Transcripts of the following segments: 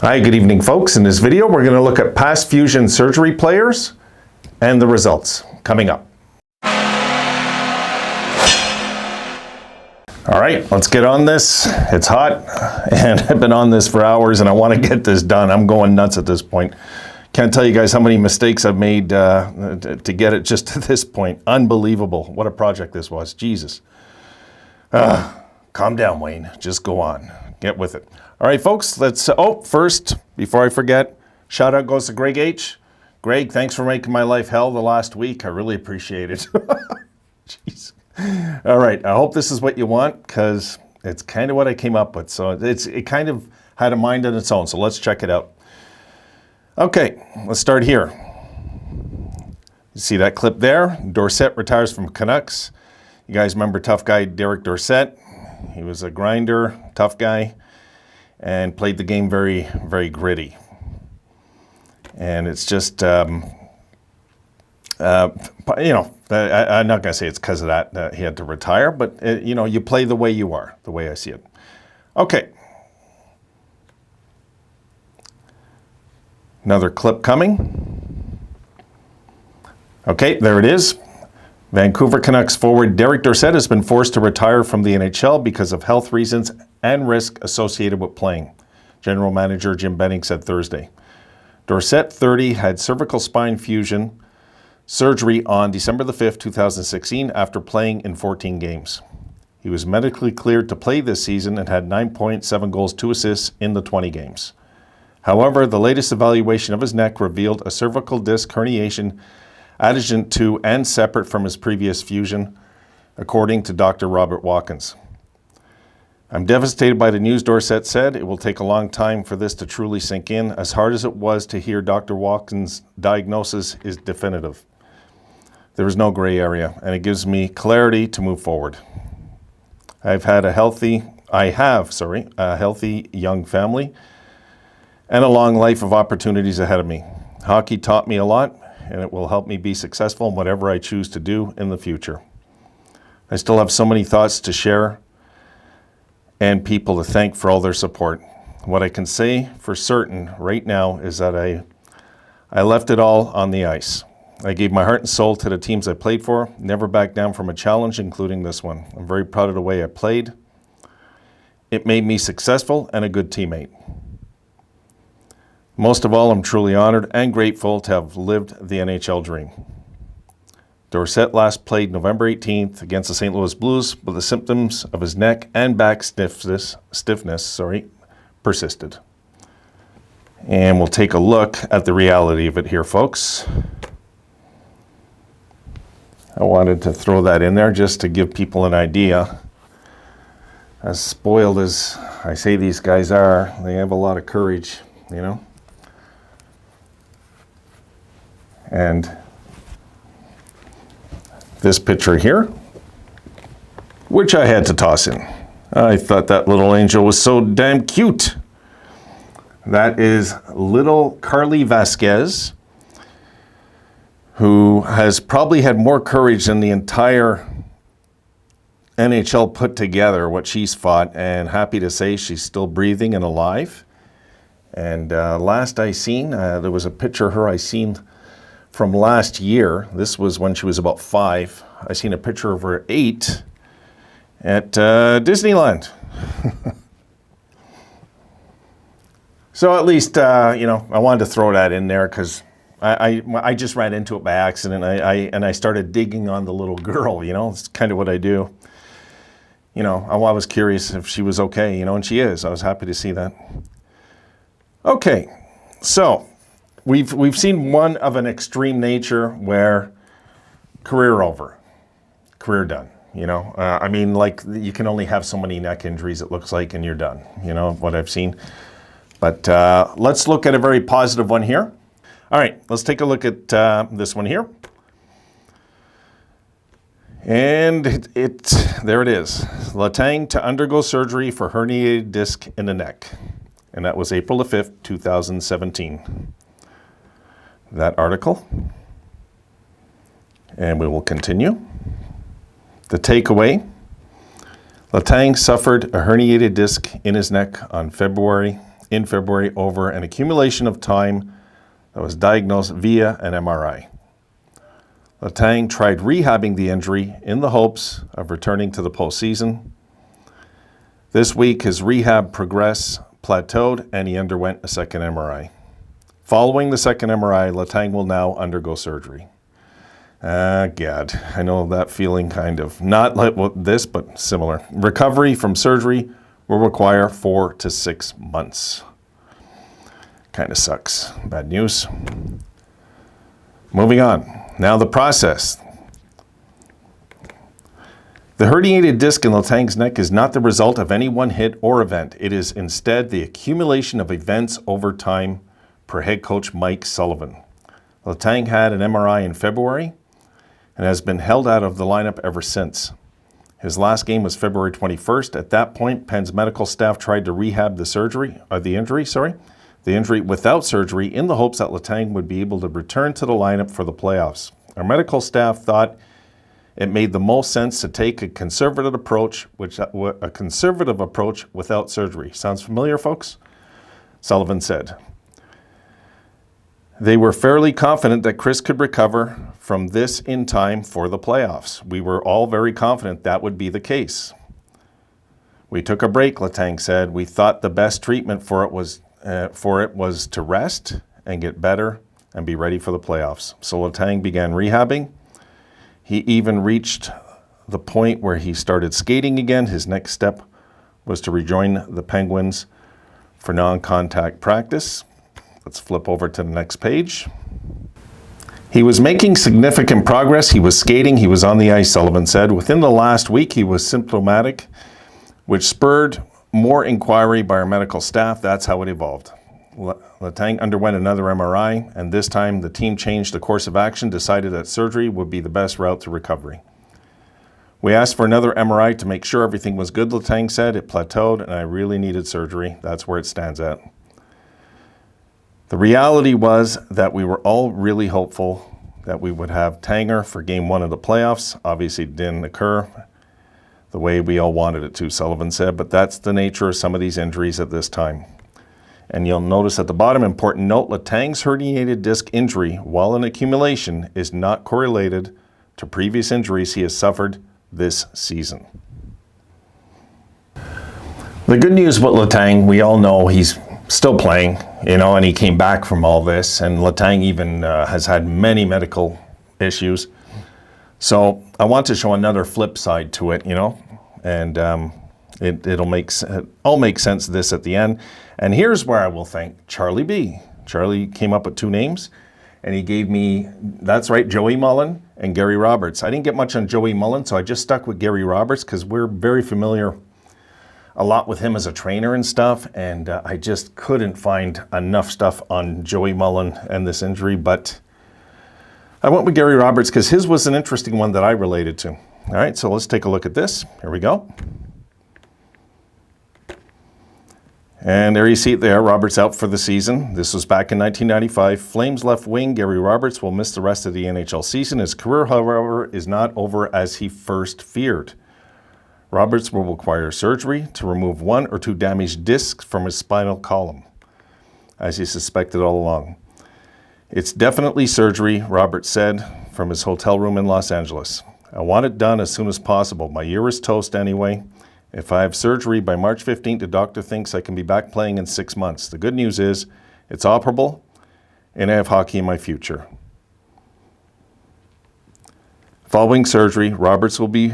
Hi, good evening, folks. In this video, we're going to look at past fusion surgery players and the results coming up. All right, let's get on this. It's hot, and I've been on this for hours, and I want to get this done. I'm going nuts at this point. Can't tell you guys how many mistakes I've made to get it just to this point. Unbelievable. What a project this was. Jesus. Calm down, Wayne. Just go on. Get with it. All right, folks, let's, first, before I forget, shout out goes to Greg H. Greg, thanks for making my life hell the last week. I really appreciate it. Jeez. All right, I hope this is what you want, because it's kind of what I came up with. So it kind of had a mind of its own, so let's check it out. Okay, let's start here. You see that clip there? Dorsett retires from Canucks. You guys remember tough guy Derek Dorsett? He was a grinder, tough guy, and played the game very, very gritty. And it's just, I'm not going to say it's because of that he had to retire, but, you play the way you are, the way I see it. Okay. Another clip coming. Okay, there it is. Vancouver Canucks forward Derek Dorsett has been forced to retire from the NHL because of health reasons and risk associated with playing, General Manager Jim Benning said Thursday. Dorsett, 30, had cervical spine fusion surgery on December the 5th, 2016, after playing in 14 games. He was medically cleared to play this season and had 9 points, 7 goals, 2 assists in the 20 games. However, the latest evaluation of his neck revealed a cervical disc herniation adjacent to and separate from his previous fusion, according to Dr. Robert Watkins. I'm devastated by the news, Dorsett said. It will take a long time for this to truly sink in. As hard as it was to hear Dr. Watkins' diagnosis is definitive. There is no gray area, and it gives me clarity to move forward. I have a healthy young family and a long life of opportunities ahead of me. Hockey taught me a lot, and it will help me be successful in whatever I choose to do in the future. I still have so many thoughts to share and people to thank for all their support. What I can say for certain right now is that I left it all on the ice. I gave my heart and soul to the teams I played for, never backed down from a challenge, including this one. I'm very proud of the way I played. It made me successful and a good teammate. Most of all, I'm truly honored and grateful to have lived the NHL dream. Dorsett last played November 18th against the St. Louis Blues, but the symptoms of his neck and back stiffness persisted. And we'll take a look at the reality of it here, folks. I wanted to throw that in there just to give people an idea. As spoiled as I say these guys are, they have a lot of courage, And this picture here, which I had to toss in. I thought that little angel was so damn cute. That is little Carly Vasquez, who has probably had more courage than the entire NHL put together, what she's fought, and happy to say she's still breathing and alive. And last I seen, there was a picture of her I seen from last year. This was when she was about 5. I seen a picture of her at 8 at Disneyland. So at least, I wanted to throw that in there because I just ran into it by accident. I started digging on the little girl, it's kind of what I do. I was curious if she was okay, and she is. I was happy to see that. Okay, so we've seen one of an extreme nature where career over, career done. You can only have so many neck injuries, it looks like, and you're done, what I've seen. But let's look at a very positive one here. All right, let's take a look at this one here. And there it is. Letang to undergo surgery for herniated disc in the neck. And that was April the 5th, 2017. That article. And we will continue. The takeaway. Letang suffered a herniated disc in his neck on February in February over an accumulation of time that was diagnosed via an MRI. Letang tried rehabbing the injury in the hopes of returning to the postseason. This week, his rehab progress plateaued and he underwent a second MRI. Following the second MRI, Letang will now undergo surgery. God, I know that feeling kind of. Not like this, but similar. Recovery from surgery will require 4 to 6 months. Kind of sucks. Bad news. Moving on. Now the process. The herniated disc in Letang's neck is not the result of any one hit or event. It is instead the accumulation of events over time, per head coach Mike Sullivan. Letang had an MRI in February and has been held out of the lineup ever since. His last game was February 21st. At that point, Penn's medical staff tried to rehab the injury without surgery in the hopes that Letang would be able to return to the lineup for the playoffs. Our medical staff thought it made the most sense to take a conservative approach without surgery. Sounds familiar, folks? Sullivan said. They were fairly confident that Kris could recover from this in time for the playoffs. We were all very confident that would be the case. We took a break, Letang said. We thought the best treatment for it was to rest and get better and be ready for the playoffs. So Letang began rehabbing. He even reached the point where he started skating again. His next step was to rejoin the Penguins for non-contact practice. Let's flip over to the next page. He was making significant progress. He was skating. He was on the ice, Sullivan said. Within the last week, he was symptomatic, which spurred more inquiry by our medical staff. That's how it evolved. Letang underwent another MRI, and this time the team changed the course of action, decided that surgery would be the best route to recovery. We asked for another MRI to make sure everything was good, Letang said. It plateaued, and I really needed surgery. That's where it stands at. The reality was that we were all really hopeful that we would have Tanger for Game 1 of the playoffs. Obviously, it didn't occur the way we all wanted it to, Sullivan said, but that's the nature of some of these injuries at this time. And you'll notice at the bottom, important note, Letang's herniated disc injury, while an accumulation, is not correlated to previous injuries he has suffered this season. The good news with Letang, we all know he's still playing, and he came back from all this, and Letang even has had many medical issues. So I want to show another flip side to it, and it'll all make sense this at the end. And here's where I will thank Charlie B. Charlie came up with 2 names, and he gave me, that's right, Joey Mullen and Gary Roberts. I didn't get much on Joey Mullen, so I just stuck with Gary Roberts because we're very familiar a lot with him as a trainer and stuff, and I just couldn't find enough stuff on Joey Mullen and this injury, but I went with Gary Roberts because his was an interesting one that I related to. All right, so let's take a look at this. Here we go. And there you see it there, Roberts out for the season. This was back in 1995. Flames left wing Gary Roberts will miss the rest of the NHL season. His career, however, is not over as he first feared. Roberts will require surgery to remove 1 or 2 damaged discs from his spinal column, as he suspected all along. It's definitely surgery, Roberts said from his hotel room in Los Angeles. I want it done as soon as possible. My year is toast anyway. If I have surgery by March 15th, the doctor thinks I can be back playing in 6 months. The good news is it's operable, and I have hockey in my future. Following surgery, Roberts will be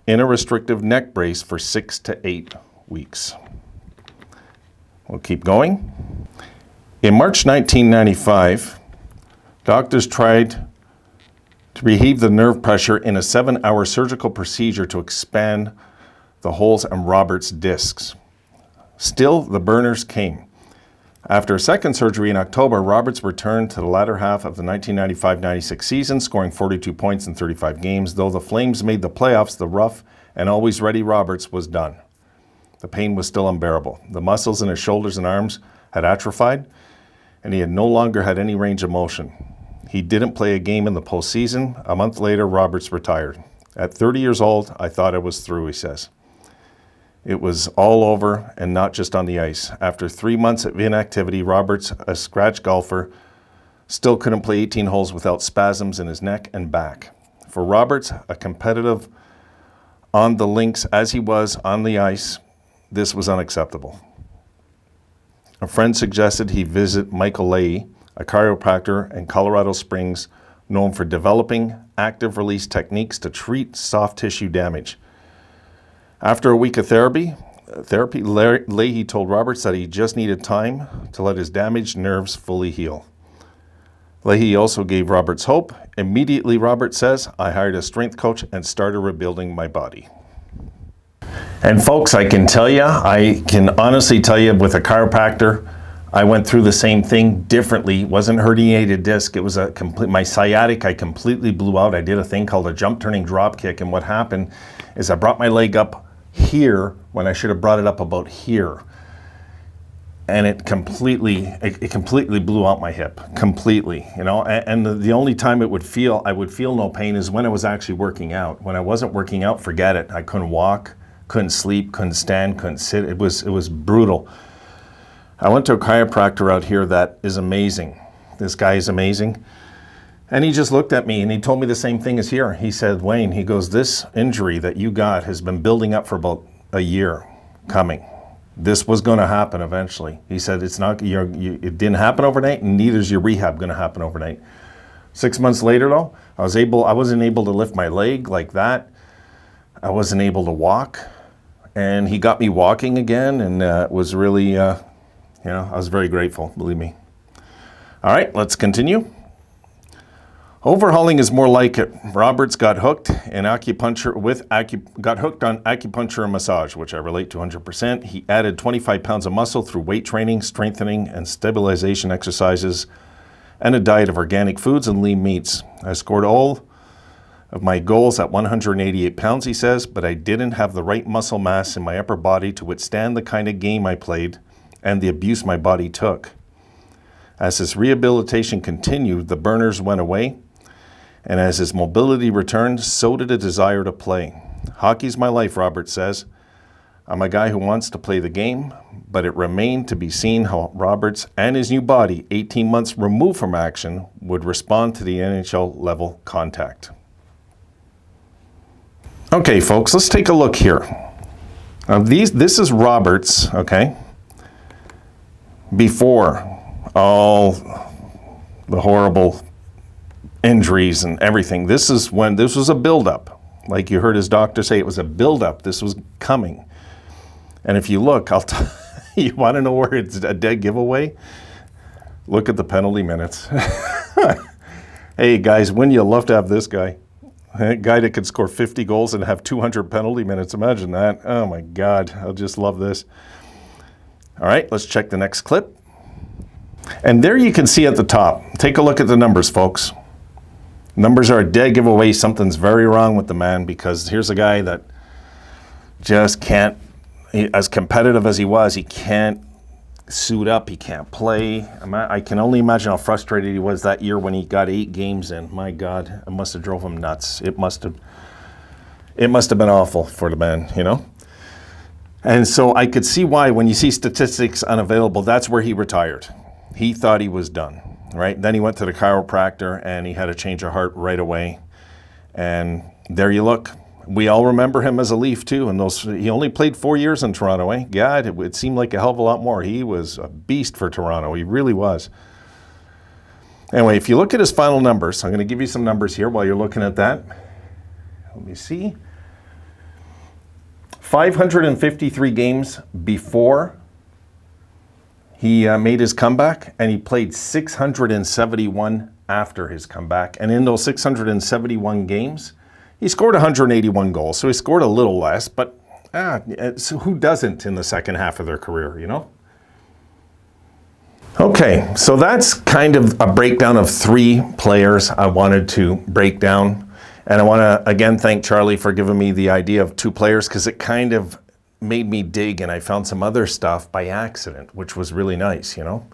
in a restrictive neck brace for 6 to 8 weeks. We'll keep going. In March 1995, doctors tried to relieve the nerve pressure in a 7-hour surgical procedure to expand the holes in Roberts' discs. Still, the burners came. After a second surgery in October, Roberts returned to the latter half of the 1995-96 season, scoring 42 points in 35 games. Though the Flames made the playoffs, the rough and always ready Roberts was done. The pain was still unbearable. The muscles in his shoulders and arms had atrophied, and he had no longer had any range of motion. He didn't play a game in the postseason. A month later, Roberts retired. At 30 years old, I thought I was through, he says. It was all over, and not just on the ice. After 3 months of inactivity, Roberts, a scratch golfer, still couldn't play 18 holes without spasms in his neck and back. For Roberts, a competitive on the links as he was on the ice, this was unacceptable. A friend suggested he visit Michael Leahy, a chiropractor in Colorado Springs, known for developing active release techniques to treat soft tissue damage. After a week of therapy, Leahy told Roberts that he just needed time to let his damaged nerves fully heal. Leahy also gave Roberts hope. Immediately, Roberts says, I hired a strength coach and started rebuilding my body. And folks, I can honestly tell you with a chiropractor, I went through the same thing differently. It wasn't herniated disc. It was my sciatic. I completely blew out. I did a thing called a jump turning drop kick. And what happened is I brought my leg up here when I should have brought it up about here. And it completely blew out my hip, completely, you know. And the only time I would feel no pain is when I was actually working out. When I wasn't working out, forget it. I couldn't walk, couldn't sleep, couldn't stand, couldn't sit. It was brutal. I went to a chiropractor out here that is amazing. This guy is amazing. And he just looked at me and he told me the same thing as here. He said, Wayne, he goes, this injury that you got has been building up for about a year coming. This was going to happen eventually. He said, it didn't happen overnight, and neither is your rehab going to happen overnight. 6 months later, though, I wasn't able to lift my leg like that. I wasn't able to walk, and he got me walking again, and it was really, I was very grateful, believe me. All right, let's continue. Overhauling is more like it. Roberts got hooked on acupuncture and massage, which I relate to 100%. He added 25 pounds of muscle through weight training, strengthening, and stabilization exercises, and a diet of organic foods and lean meats. I scored all of my goals at 188 pounds, he says, but I didn't have the right muscle mass in my upper body to withstand the kind of game I played and the abuse my body took. As his rehabilitation continued, the burners went away. And as his mobility returned, so did a desire to play. Hockey's my life, Roberts says. I'm a guy who wants to play the game, but it remained to be seen how Roberts and his new body, 18 months removed from action, would respond to the NHL-level contact. Okay, folks, let's take a look here. This is Roberts, okay, before all the horrible injuries and everything. This is when this was a buildup. Like you heard his doctor say, it was a buildup. This was coming. And if you look, you want to know where it's a dead giveaway? Look at the penalty minutes. Hey guys, wouldn't you love to have this guy? A guy that could score 50 goals and have 200 penalty minutes. Imagine that. Oh my God, I'll just love this. All right, let's check the next clip. And there you can see at the top. Take a look at the numbers, folks. Numbers are a dead giveaway. Something's very wrong with the man, because here's a guy that just can't, as competitive as he was, he can't suit up, he can't play. I can only imagine how frustrated he was that year when he got 8 games in. My God, it must have drove him nuts. It must have been awful for the man, you know? And so I could see why, when you see statistics unavailable, that's where he retired. He thought he was done. Right? Then he went to the chiropractor and he had a change of heart right away. And there you look. We all remember him as a Leaf too. And he only played 4 years in Toronto, eh? God, it seemed like a hell of a lot more. He was a beast for Toronto. He really was. Anyway, if you look at his final numbers, I'm going to give you some numbers here while you're looking at that. Let me see. 553 games before he made his comeback, and he played 671 after his comeback. And in those 671 games, he scored 181 goals. So he scored a little less, but so who doesn't in the second half of their career, you know? Okay, so that's kind of a breakdown of 3 players I wanted to break down. And I want to, again, thank Charlie for giving me the idea of 2 players, because it kind of made me dig, and I found some other stuff by accident, which was really nice, you know.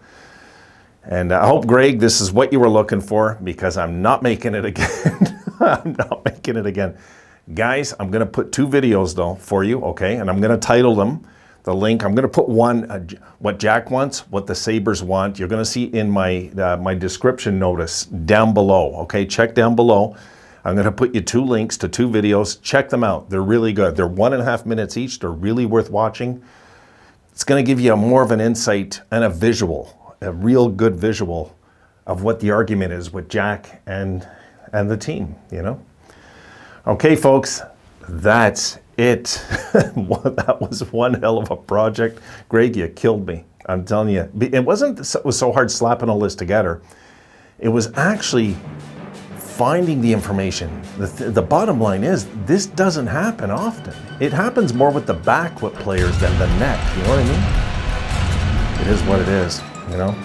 And I hope, Greg, this is what you were looking for, because I'm not making it again. I'm not making it again. Guys, I'm going to put 2 videos, though, for you, okay? And I'm going to title them. The link, I'm going to put one, what Jack wants, what the Sabres want. You're going to see in my my description notice down below, okay? Check down below. I'm going to put you 2 links to 2 videos. Check them out. They're really good. They're 1.5 minutes each. They're really worth watching. It's going to give you more of an insight and a visual, a real good visual of what the argument is with Jack and the team, you know? Okay, folks, that's it. That was one hell of a project. Greg, you killed me. I'm telling you. It wasn't it was so hard slapping all this together. It was actually finding the information. The bottom line is, this doesn't happen often. It happens more with the back with players than the net. You know what I mean? It is what it is, you know?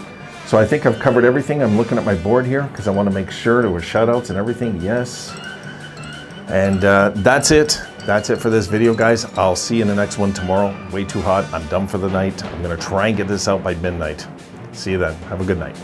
So I think I've covered everything. I'm looking at my board here because I want to make sure there were shutouts and everything. Yes. And that's it. That's it for this video, guys. I'll see you in the next one tomorrow. Way too hot. I'm done for the night. I'm going to try and get this out by midnight. See you then. Have a good night.